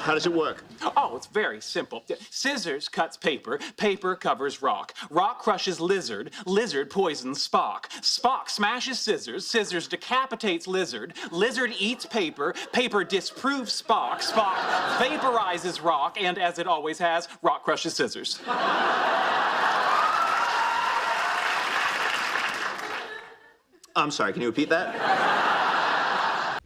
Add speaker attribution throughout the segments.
Speaker 1: How does it work?
Speaker 2: Oh, it's very simple. Scissors cuts paper, paper covers rock, rock crushes lizard, lizard poisons Spock, Spock smashes scissors, scissors decapitates lizard, lizard eats paper, paper disproves Spock, Spock vaporizes rock, and as it always has, rock crushes scissors.
Speaker 1: I'm sorry, can you repeat that?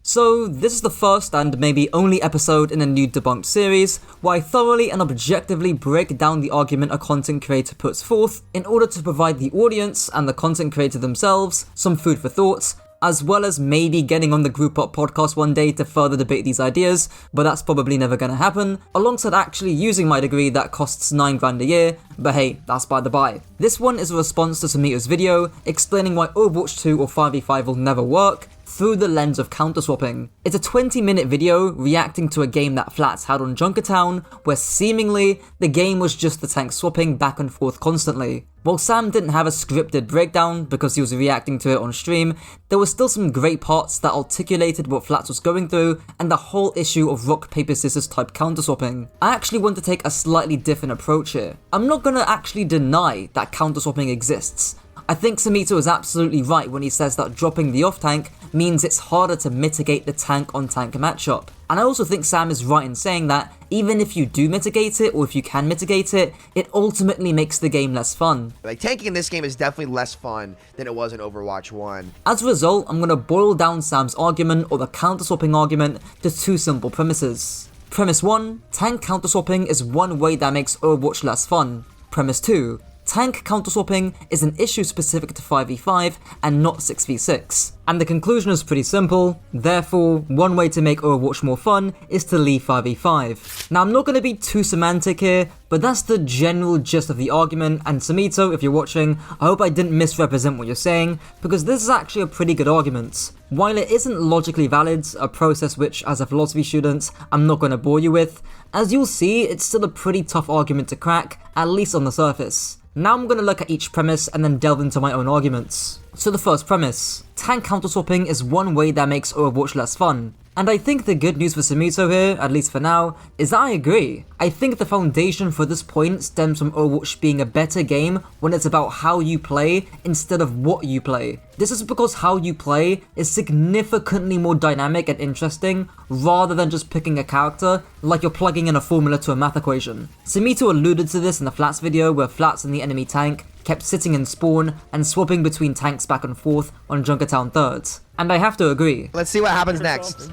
Speaker 3: So this is the first and maybe only episode in a new Debunked series where I thoroughly and objectively break down the argument a content creator puts forth in order to provide the audience and the content creator themselves some food for thought, as well as maybe getting on the Group Up podcast one day to further debate these ideas, but that's probably never gonna happen, alongside actually using my degree that costs $9,000 a year, but hey, that's by the by. This one is a response to Samito's video explaining why Overwatch 2 or 5v5 will never work, through the lens of counterswapping. It's a 20-minute video reacting to a game that Flats had on Junkertown, where seemingly the game was just the tank swapping back and forth constantly. While Sam didn't have a scripted breakdown because he was reacting to it on stream, there were still some great parts that articulated what Flats was going through and the whole issue of rock, paper, scissors type counterswapping. I actually want to take a slightly different approach here. I'm not gonna actually deny that counterswapping exists. I think Samito is absolutely right when he says that dropping the off-tank means it's harder to mitigate the tank-on-tank matchup. And I also think Sam is right in saying that even if you do mitigate it, or if you can mitigate it, it ultimately makes the game less fun.
Speaker 4: Like, tanking in this game is definitely less fun than it was in Overwatch 1.
Speaker 3: As a result, I'm going to boil down Sam's argument, or the counterswapping argument, to two simple premises. Premise 1, tank counterswapping is one way that makes Overwatch less fun. Premise 2, tank counterswapping is an issue specific to 5v5 and not 6v6. And the conclusion is pretty simple, therefore, one way to make Overwatch more fun is to leave 5v5. Now I'm not going to be too semantic here, but that's the general gist of the argument, and Samito, if you're watching, I hope I didn't misrepresent what you're saying, because this is actually a pretty good argument. While it isn't logically valid, a process which, as a philosophy student, I'm not going to bore you with, as you'll see, it's still a pretty tough argument to crack, at least on the surface. Now I'm going to look at each premise and then delve into my own arguments. So the first premise, tank counterswapping is one way that makes Overwatch less fun. And I think the good news for Samito here, at least for now, is that I agree. I think the foundation for this point stems from Overwatch being a better game when it's about how you play instead of what you play. This is because how you play is significantly more dynamic and interesting rather than just picking a character like you're plugging in a formula to a math equation. Samito alluded to this in the Flats video where Flats and the enemy tank kept sitting in spawn and swapping between tanks back and forth on Junkertown 3rd. And I have to agree.
Speaker 4: Let's see what happens next.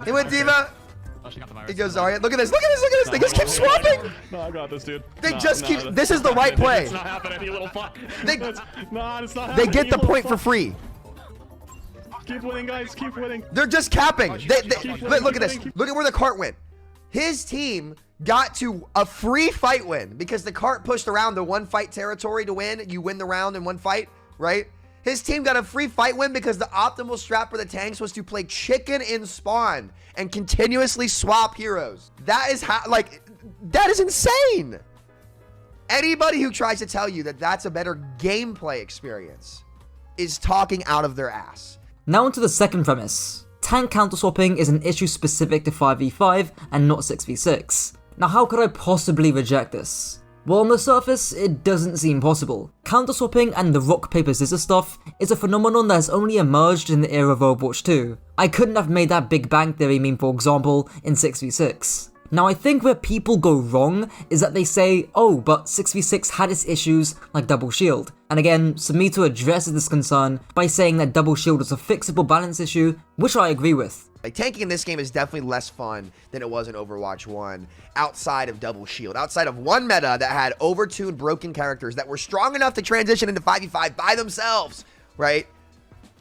Speaker 4: He went D.Va. He goes Zarya. Look at this, look at this, look at this. They just keep swapping.
Speaker 5: No, I got this, dude.
Speaker 4: They just keep. This is the right play.
Speaker 5: It's not happening, you little fuck.
Speaker 4: They get the point for free.
Speaker 5: Keep winning, guys. Keep winning.
Speaker 4: They're just capping. Look at this. Look at where the cart went. His team got to a free fight win because the cart pushed around the one fight territory to win. You win the round in one fight, right? His team got a free fight win because the optimal strat for the tanks was to play chicken in spawn and continuously swap heroes. That is how, like, that is insane. Anybody who tries to tell you that that's a better gameplay experience is talking out of their ass.
Speaker 3: Now onto the second premise. Tank counterswapping is an issue specific to 5v5 and not 6v6. Now how could I possibly reject this? Well, on the surface, it doesn't seem possible. Counterswapping and the rock, paper, scissors stuff is a phenomenon that has only emerged in the era of Overwatch 2. I couldn't have made that Big Bang Theory meme, for example, in 6v6. Now I think where people go wrong is that they say, oh, but 6v6 had its issues like double shield. And again, Samito addresses this concern by saying that double shield is a fixable balance issue, which I agree with.
Speaker 4: Like, tanking in this game is definitely less fun than it was in Overwatch 1, outside of double shield, outside of one meta that had overtuned broken characters that were strong enough to transition into 5v5 by themselves, right?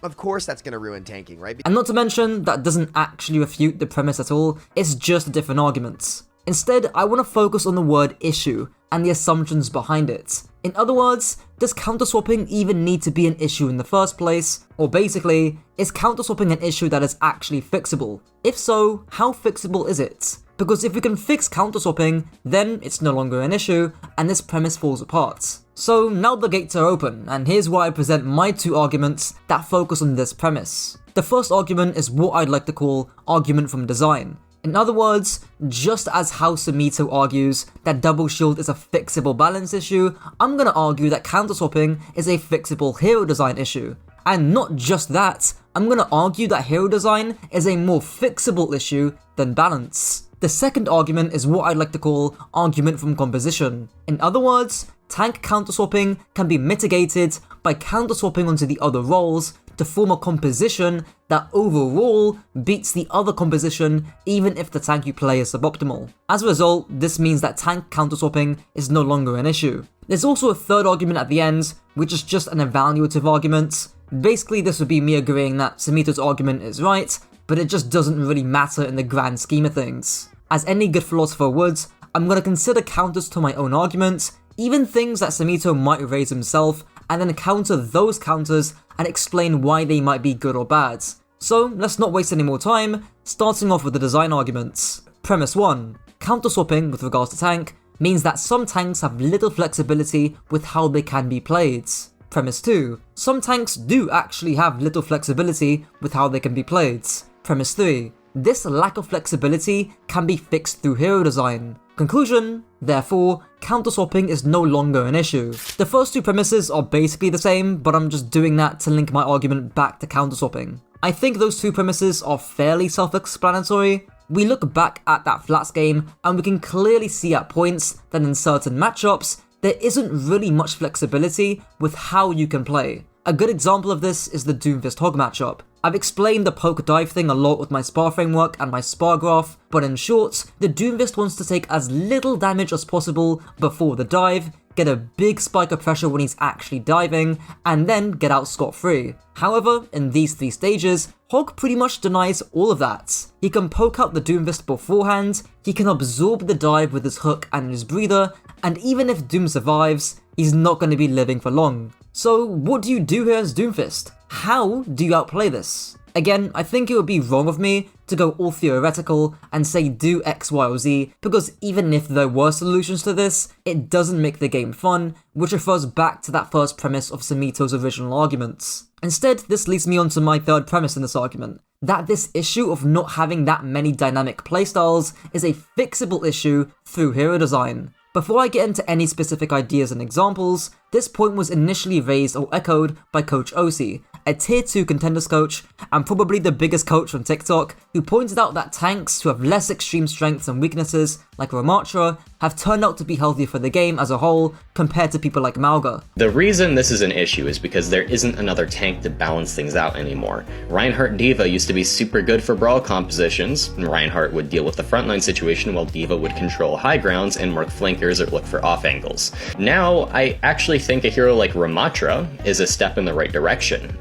Speaker 4: Of course that's going to ruin tanking, right?
Speaker 3: And not to mention, that doesn't actually refute the premise at all, it's just a different argument. Instead, I want to focus on the word issue and the assumptions behind it. In other words, does counterswapping even need to be an issue in the first place? Or basically, is counterswapping an issue that is actually fixable? If so, how fixable is it? Because if we can fix counterswapping, then it's no longer an issue, and this premise falls apart. So now the gates are open, and here's why I present my two arguments that focus on this premise. The first argument is what I'd like to call argument from design. In other words, just as how Samito argues that double shield is a fixable balance issue, I'm gonna argue that counterswapping is a fixable hero design issue. And not just that, I'm gonna argue that hero design is a more fixable issue than balance. The second argument is what I'd like to call argument from composition. In other words, tank counterswapping can be mitigated by counterswapping onto the other roles to form a composition that overall beats the other composition even if the tank you play is suboptimal. As a result, this means that tank counterswapping is no longer an issue. There's also a third argument at the end, which is just an evaluative argument. Basically, this would be me agreeing that Samito's argument is right, but it just doesn't really matter in the grand scheme of things. As any good philosopher would, I'm going to consider counters to my own arguments, even things that Samito might raise himself, and then counter those counters and explain why they might be good or bad. So let's not waste any more time, starting off with the design arguments. Premise 1. Counterswapping with regards to tank means that some tanks have little flexibility with how they can be played. Premise 2. Some tanks do actually have little flexibility with how they can be played. Premise 3. This lack of flexibility can be fixed through hero design. Conclusion, therefore, counterswapping is no longer an issue. The first two premises are basically the same, but I'm just doing that to link my argument back to counterswapping. I think those two premises are fairly self-explanatory. We look back at that Flats game and we can clearly see at points that in certain matchups, there isn't really much flexibility with how you can play. A good example of this is the Doomfist Hog matchup. I've explained the poke dive thing a lot with my spar framework and my spar graph, but in short, the Doomfist wants to take as little damage as possible before the dive, get a big spike of pressure when he's actually diving, and then get out scot-free. However, in these three stages, Hog pretty much denies all of that. He can poke out the Doomfist beforehand, he can absorb the dive with his hook and his breather, and even if Doom survives, he's not going to be living for long. So what do you do here as Doomfist? How do you outplay this? Again, I think it would be wrong of me to go all theoretical and say do X, Y, or Z, because even if there were solutions to this, it doesn't make the game fun, which refers back to that first premise of Samito's original arguments. Instead, this leads me on to my third premise in this argument, that this issue of not having that many dynamic playstyles is a fixable issue through hero design. Before I get into any specific ideas and examples, this point was initially raised or echoed by Coach OC, a tier 2 contenders coach, and probably the biggest coach on TikTok, who pointed out that tanks who have less extreme strengths and weaknesses, like Ramattra, have turned out to be healthier for the game as a whole, compared to people like Malga.
Speaker 6: The reason this is an issue is because there isn't another tank to balance things out anymore. Reinhardt D.Va used to be super good for brawl compositions, and Reinhardt would deal with the frontline situation while D.Va would control high grounds and mark flankers or look for off angles. Now, I actually think a hero like Ramattra is a step in the right direction.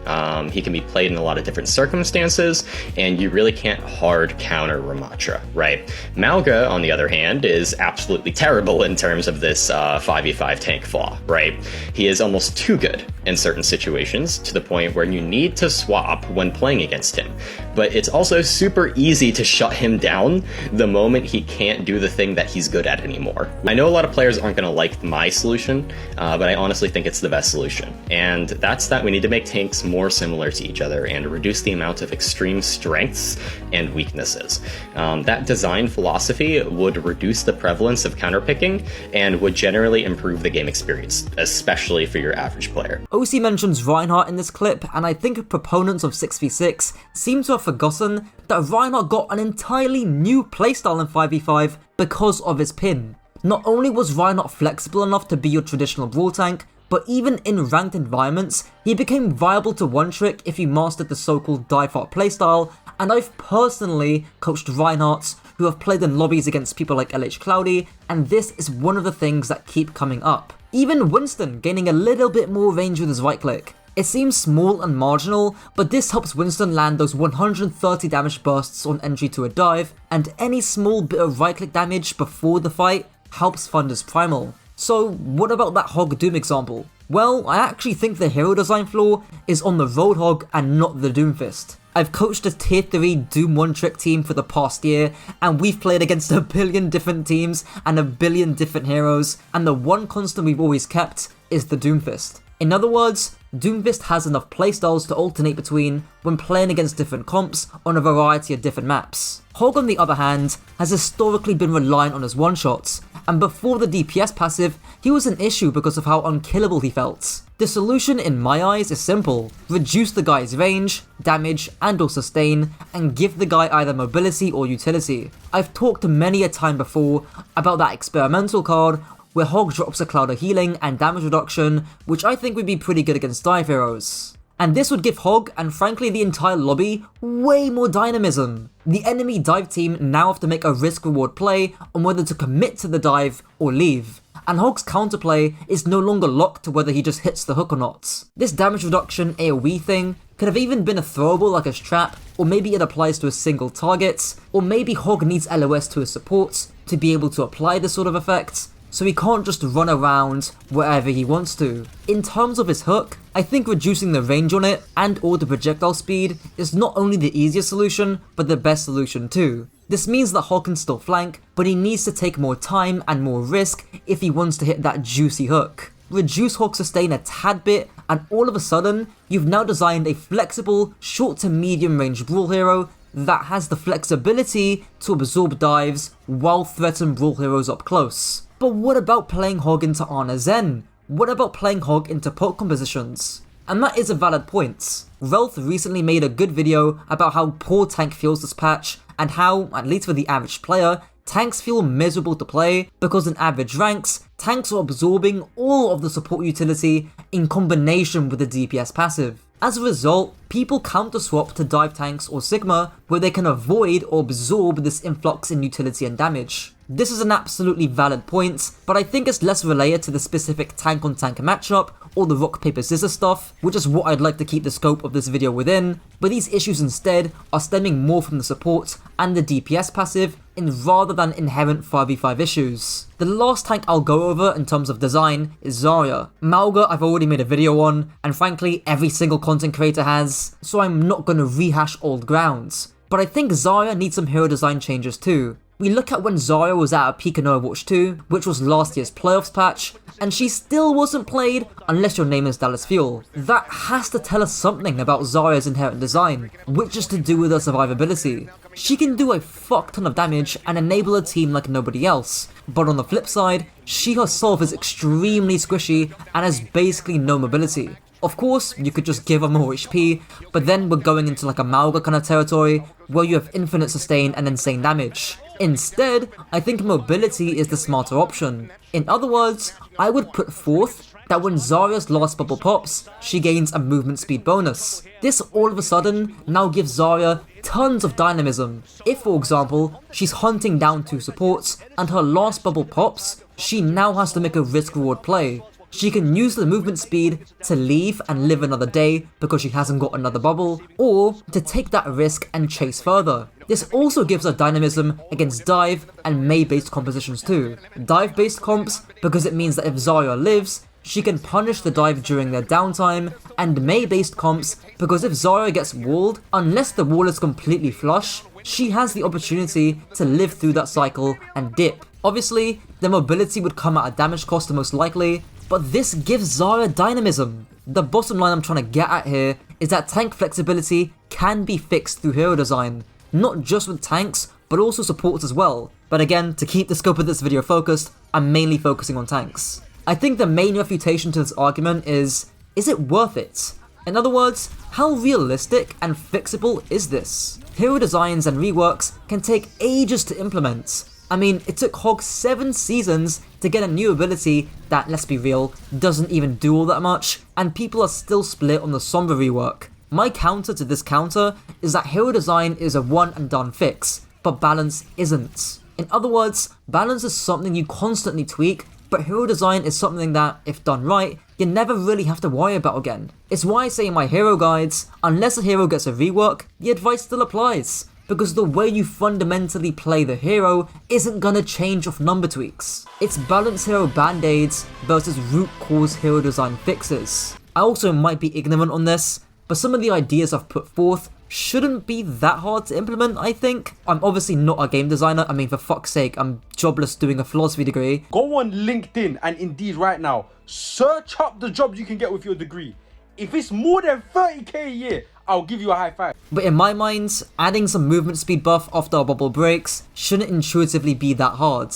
Speaker 6: He can be played in a lot of different circumstances, and you really can't hard counter Ramattra, right? Malga, on the other hand, is absolutely terrible in terms of this 5v5 tank flaw, right? He is almost too good in certain situations, to the point where you need to swap when playing against him. But it's also super easy to shut him down the moment he can't do the thing that he's good at anymore. I know a lot of players aren't going to like my solution, but I honestly think it's the best solution. And that's that we need to make tanks more similar to each other and reduce the amount of extreme strengths and weaknesses. That design philosophy would reduce the prevalence of counterpicking and would generally improve the game experience, especially for your average player.
Speaker 3: OC mentions Reinhardt in this clip, and I think proponents of 6v6 seem to have forgotten that Reinhardt got an entirely new playstyle in 5v5 because of his pin. Not only was Reinhardt flexible enough to be your traditional brawl tank, but even in ranked environments, he became viable to one-trick if you mastered the so-called die-fart playstyle, and I've personally coached Reinhardts who have played in lobbies against people like LH Cloudy, and this is one of the things that keep coming up. Even Winston gaining a little bit more range with his right click. It seems small and marginal, but this helps Winston land those 130 damage bursts on entry to a dive, and any small bit of right click damage before the fight helps fund his primal. So what about that Hog Doom example? Well, I actually think the hero design flaw is on the Roadhog and not the Doomfist. I've coached a tier 3 Doom one-trick team for the past year, and we've played against a billion different teams and a billion different heroes, and the one constant we've always kept is the Doomfist. In other words, Doomfist has enough playstyles to alternate between when playing against different comps on a variety of different maps. Hog on the other hand has historically been reliant on his one-shots, and before the DPS passive, he was an issue because of how unkillable he felt. The solution in my eyes is simple: reduce the guy's range, damage, and or sustain, and give the guy either mobility or utility. I've talked many a time before about that experimental card where Hog drops a cloud of healing and damage reduction, which I think would be pretty good against dive heroes. And this would give Hog, and frankly the entire lobby, way more dynamism. The enemy dive team now have to make a risk-reward play on whether to commit to the dive or leave, and Hog's counterplay is no longer locked to whether he just hits the hook or not. This damage reduction AoE thing could have even been a throwable like his trap, or maybe it applies to a single target, or maybe Hog needs LOS to his support to be able to apply this sort of effect, so he can't just run around wherever he wants to. In terms of his hook, I think reducing the range on it and or the projectile speed is not only the easiest solution, but the best solution too. This means that Hog can still flank, but he needs to take more time and more risk if he wants to hit that juicy hook. Reduce Hog sustain a tad bit, and all of a sudden, you've now designed a flexible, short to medium range brawl hero that has the flexibility to absorb dives while threaten brawl heroes up close. But what about playing Hog into Ana Zen? What about playing Hog into poke compositions? And that is a valid point. Relth recently made a good video about how poor tank feels this patch, and how, at least for the average player, tanks feel miserable to play because in average ranks, tanks are absorbing all of the support utility in combination with the DPS passive. As a result, people counter-swap to dive tanks or Sigma where they can avoid or absorb this influx in utility and damage. This is an absolutely valid point, but I think it's less related to the specific tank-on-tank matchup or the rock paper scissors stuff, which is what I'd like to keep the scope of this video within, but these issues instead are stemming more from the support and the DPS passive rather than inherent 5v5 issues. The last tank I'll go over in terms of design is Zarya. Malga I've already made a video on, and frankly every single content creator has, so I'm not gonna rehash old grounds. But I think Zarya needs some hero design changes too. We look at when Zarya was at a peak in Overwatch 2, which was last year's playoffs patch, and she still wasn't played unless your name is Dallas Fuel. That has to tell us something about Zarya's inherent design, which is to do with her survivability. She can do a fuck ton of damage and enable a team like nobody else, but on the flip side, she herself is extremely squishy and has basically no mobility. Of course, you could just give her more HP, but then we're going into like a Malga kind of territory, where you have infinite sustain and insane damage. Instead, I think mobility is the smarter option. In other words, I would put forth that when Zarya's last bubble pops, she gains a movement speed bonus. This all of a sudden now gives Zarya tons of dynamism. If, for example, she's hunting down 2 supports and her last bubble pops, she now has to make a risk-reward play. She can use the movement speed to leave and live another day because she hasn't got another bubble, or to take that risk and chase further. This also gives her dynamism against dive and Mei based compositions too. Dive based comps because it means that if Zarya lives, she can punish the dive during their downtime, and Mei based comps because if Zarya gets walled, unless the wall is completely flush, she has the opportunity to live through that cycle and dip. Obviously, the mobility would come at a damage cost most likely, but this gives Zarya dynamism. The bottom line I'm trying to get at here is that tank flexibility can be fixed through hero design, not just with tanks, but also supports as well. But again, to keep the scope of this video focused, I'm mainly focusing on tanks. I think the main refutation to this argument is it worth it? In other words, how realistic and fixable is this? Hero designs and reworks can take ages to implement. I mean, it took Hog 7 seasons to get a new ability that, let's be real, doesn't even do all that much, and people are still split on the Sombra rework. My counter to this counter is that hero design is a one and done fix, but balance isn't. In other words, balance is something you constantly tweak, but hero design is something that, if done right, you never really have to worry about again. It's why I say in my hero guides, unless a hero gets a rework, the advice still applies, because the way you fundamentally play the hero isn't gonna change off number tweaks. It's balance hero band-aids versus root cause hero design fixes. I also might be ignorant on this, but some of the ideas I've put forth shouldn't be that hard to implement, I think. I'm obviously not a game designer. I mean, for fuck's sake, I'm jobless doing a philosophy degree.
Speaker 7: Go on LinkedIn and Indeed right now. Search up the jobs you can get with your degree. If it's more than 30k a year, I'll give you a high five.
Speaker 3: But in my mind, adding some movement speed buff after a bubble breaks shouldn't intuitively be that hard.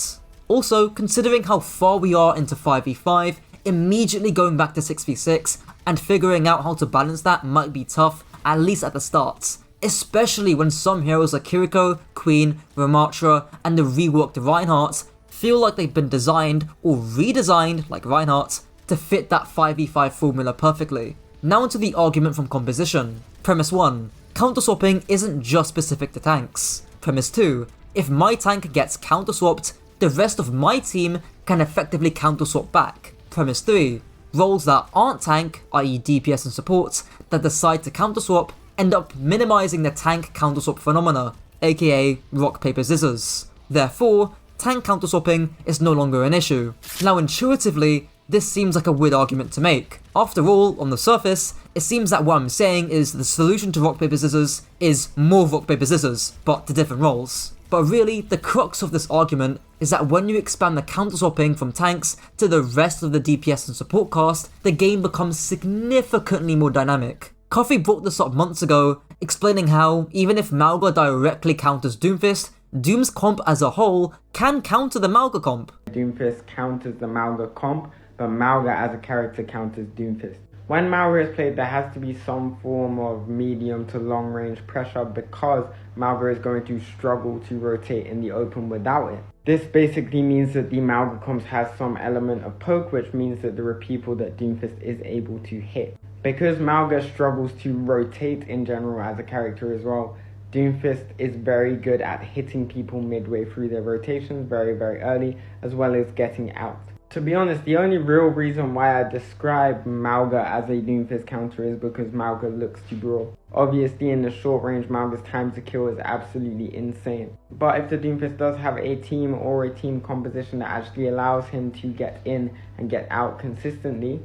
Speaker 3: Also, considering how far we are into 5v5, immediately going back to 6v6 and figuring out how to balance that might be tough, at least at the start. Especially when some heroes like Kiriko, Queen, Ramattra, and the reworked Reinhardt feel like they've been designed or redesigned, like Reinhardt, to fit that 5v5 formula perfectly. Now into the argument from composition. Premise 1. Counterswapping isn't just specific to tanks. Premise 2. If my tank gets counterswapped, the rest of my team can effectively counterswap back. Premise 3. Roles that aren't tank, i.e. DPS and support, that decide to counterswap end up minimizing the tank counterswap phenomena, aka rock, paper, scissors. Therefore, tank counterswapping is no longer an issue. Now intuitively, this seems like a weird argument to make. After all, on the surface, it seems that what I'm saying is the solution to rock, paper, scissors is more rock, paper, scissors, but to different roles. But really, the crux of this argument is that when you expand the counterswapping from tanks to the rest of the DPS and support cast, the game becomes significantly more dynamic. Coffee brought this up months ago, explaining how, even if Mauga directly counters Doomfist, Doom's comp as a whole can counter the Mauga comp.
Speaker 8: Doomfist counters the Mauga comp, but Mauga as a character counters Doomfist. When Mauga is played, there has to be some form of medium to long range pressure because Mauga is going to struggle to rotate in the open without it. This basically means that the Mauga comp has some element of poke, which means that there are people that Doomfist is able to hit. Because Mauga struggles to rotate in general as a character as well, Doomfist is very good at hitting people midway through their rotations very early, as well as getting out. To be honest, the only real reason why I describe Mauga as a Doomfist counter is because Mauga looks to brawl. Obviously in the short range, Mauga's time to kill is absolutely insane. But if the Doomfist does have a team or a team composition that actually allows him to get in and get out consistently,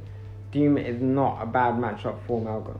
Speaker 8: Doom is not a bad matchup for Mauga.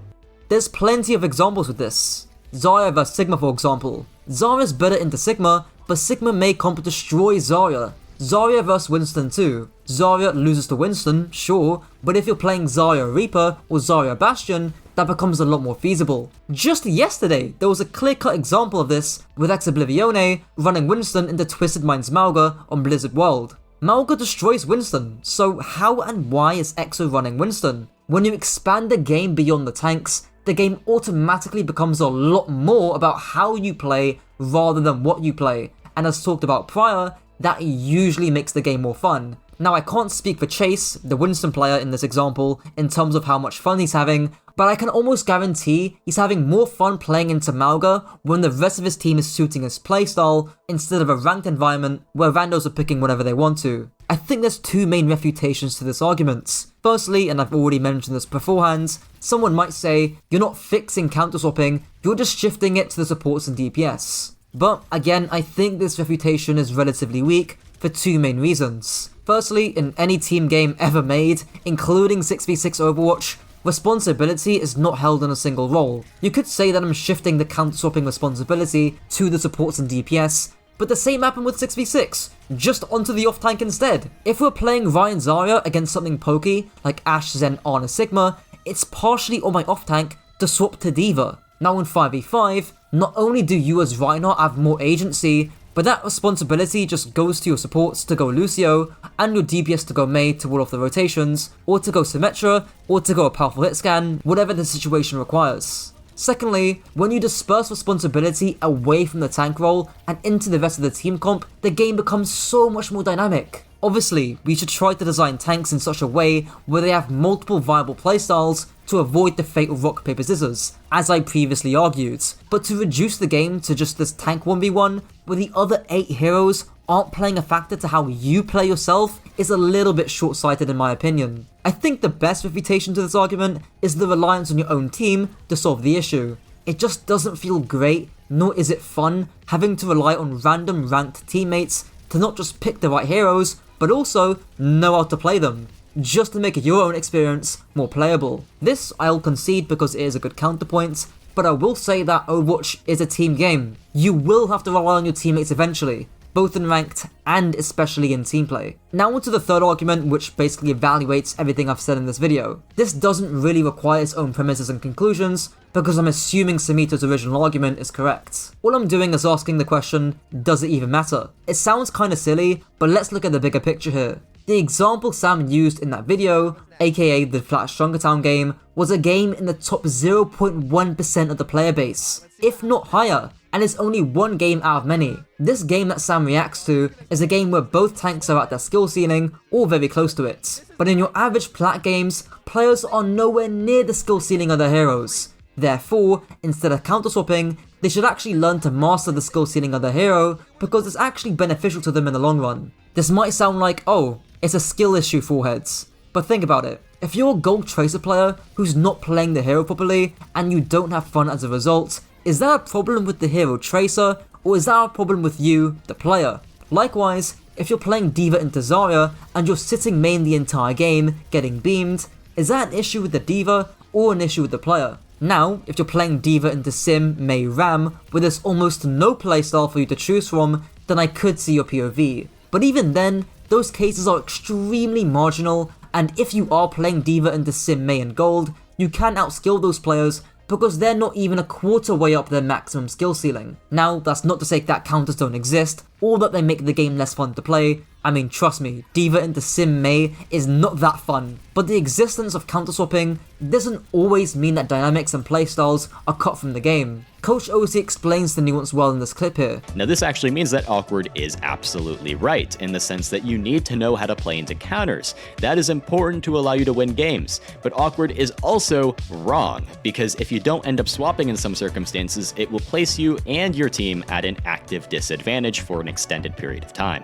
Speaker 3: There's plenty of examples with this. Zarya vs Sigma for example. Zarya's better into Sigma, but Sigma may comp destroy Zarya. Zarya vs Winston too. Zarya loses to Winston, sure, but if you're playing Zarya Reaper or Zarya Bastion, that becomes a lot more feasible. Just yesterday, there was a clear-cut example of this with Ex Oblivione running Winston into Twisted Minds Mauga on Blizzard World. Mauga destroys Winston, so how and why is EXO running Winston? When you expand the game beyond the tanks, the game automatically becomes a lot more about how you play rather than what you play, and as talked about prior, that usually makes the game more fun. Now I can't speak for Chase, the Winston player in this example, in terms of how much fun he's having, but I can almost guarantee he's having more fun playing into Mauga when the rest of his team is suiting his playstyle instead of a ranked environment where randos are picking whatever they want to. I think there's two main refutations to this argument. Firstly, and I've already mentioned this beforehand, someone might say, you're not fixing counterswapping, you're just shifting it to the supports and DPS. But again, I think this refutation is relatively weak for two main reasons. Firstly, in any team game ever made, including 6v6 Overwatch, responsibility is not held in a single role. You could say that I'm shifting the counterswapping responsibility to the supports and DPS, but the same happened with 6v6, just onto the off-tank instead. If we're playing Ryan Zarya against something pokey, like Ashe, Zen, Ana, Sigma, it's partially on my off-tank to swap to D.Va. Now in 5v5, not only do you as Reinhardt have more agency, but that responsibility just goes to your supports to go Lucio, and your DPS to go Mei to wall off the rotations, or to go Symmetra, or to go a powerful hit scan, whatever the situation requires. Secondly, when you disperse responsibility away from the tank role and into the rest of the team comp, the game becomes so much more dynamic. Obviously, we should try to design tanks in such a way where they have multiple viable playstyles to avoid the fate of rock, paper, scissors, as I previously argued, but to reduce the game to just this tank 1v1, where the other 8 heroes aren't playing a factor to how you play yourself, is a little bit short-sighted in my opinion. I think the best refutation to this argument is the reliance on your own team to solve the issue. It just doesn't feel great, nor is it fun, having to rely on random ranked teammates to not just pick the right heroes, but also know how to play them, just to make your own experience more playable. This I'll concede because it is a good counterpoint, but I will say that Overwatch is a team game. You will have to rely on your teammates eventually, both in ranked and especially in team play. Now onto the third argument, which basically evaluates everything I've said in this video. This doesn't really require its own premises and conclusions, because I'm assuming Samito's original argument is correct. All I'm doing is asking the question, does it even matter? It sounds kinda silly, but let's look at the bigger picture here. The example Sam used in that video, aka the Flash Strungertown game, was a game in the top 0.1% of the player base, if not higher, and it's only one game out of many. This game that Sam reacts to is a game where both tanks are at their skill ceiling or very close to it. But in your average plat games, players are nowhere near the skill ceiling of their heroes. Therefore, instead of counterswapping, they should actually learn to master the skill ceiling of their hero because it's actually beneficial to them in the long run. This might sound like, oh, it's a skill issue, foreheads. But think about it. If you're a gold tracer player who's not playing the hero properly and you don't have fun as a result, is that a problem with the hero tracer, or is that a problem with you, the player? Likewise, if you're playing D.Va into Zarya and you're sitting main the entire game, getting beamed, is that an issue with the D.Va or an issue with the player? Now, if you're playing D.Va into Sim, Mei, Ram, where there's almost no playstyle for you to choose from, then I could see your POV. But even then, those cases are extremely marginal, and if you are playing D.Va into Sim, Mei and Gold, you can outskill those players because they're not even a quarter way up their maximum skill ceiling. Now, that's not to say that counters don't exist, or that they make the game less fun to play. I mean, trust me, D.Va into Sim Mei is not that fun, but the existence of counterswapping doesn't always mean that dynamics and playstyles are cut from the game. Coach OC explains the nuance well in this clip here.
Speaker 6: Now this actually means that Awkward is absolutely right, in the sense that you need to know how to play into counters. That is important to allow you to win games. But Awkward is also wrong, because if you don't end up swapping in some circumstances, it will place you and your team at an active disadvantage for an extended period of time.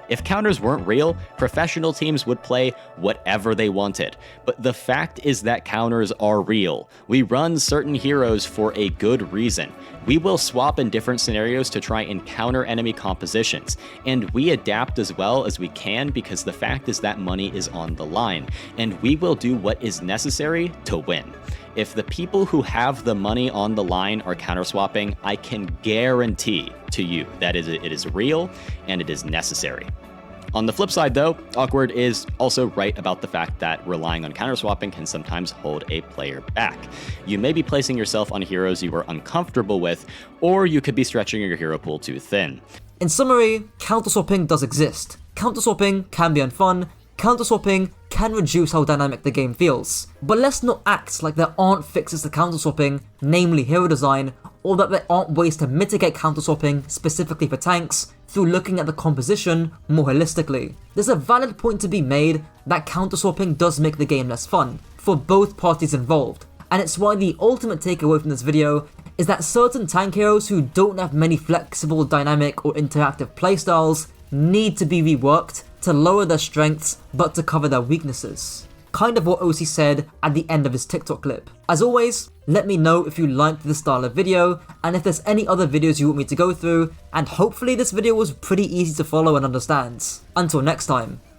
Speaker 6: If counters weren't real, professional teams would play whatever they wanted. But the fact is that counters are real. We run certain heroes for a good reason. We will swap in different scenarios to try and counter enemy compositions. And we adapt as well as we can because the fact is that money is on the line. And we will do what is necessary to win. If the people who have the money on the line are counterswapping, I can guarantee to you that it is real and it is necessary. On the flip side though, Awkward is also right about the fact that relying on counterswapping can sometimes hold a player back. You may be placing yourself on heroes you are uncomfortable with, or you could be stretching your hero pool too thin.
Speaker 3: In summary, counterswapping does exist. Counterswapping can be unfun, counterswapping can reduce how dynamic the game feels. But let's not act like there aren't fixes to counterswapping, namely hero design, or that there aren't ways to mitigate counterswapping specifically for tanks through looking at the composition more holistically. There's a valid point to be made that counterswapping does make the game less fun for both parties involved, and it's why the ultimate takeaway from this video is that certain tank heroes who don't have many flexible, dynamic or interactive playstyles need to be reworked to lower their strengths but to cover their weaknesses. Kind of what OC said at the end of his TikTok clip. As always, let me know if you liked this style of video and if there's any other videos you want me to go through, and hopefully this video was pretty easy to follow and understand. Until next time.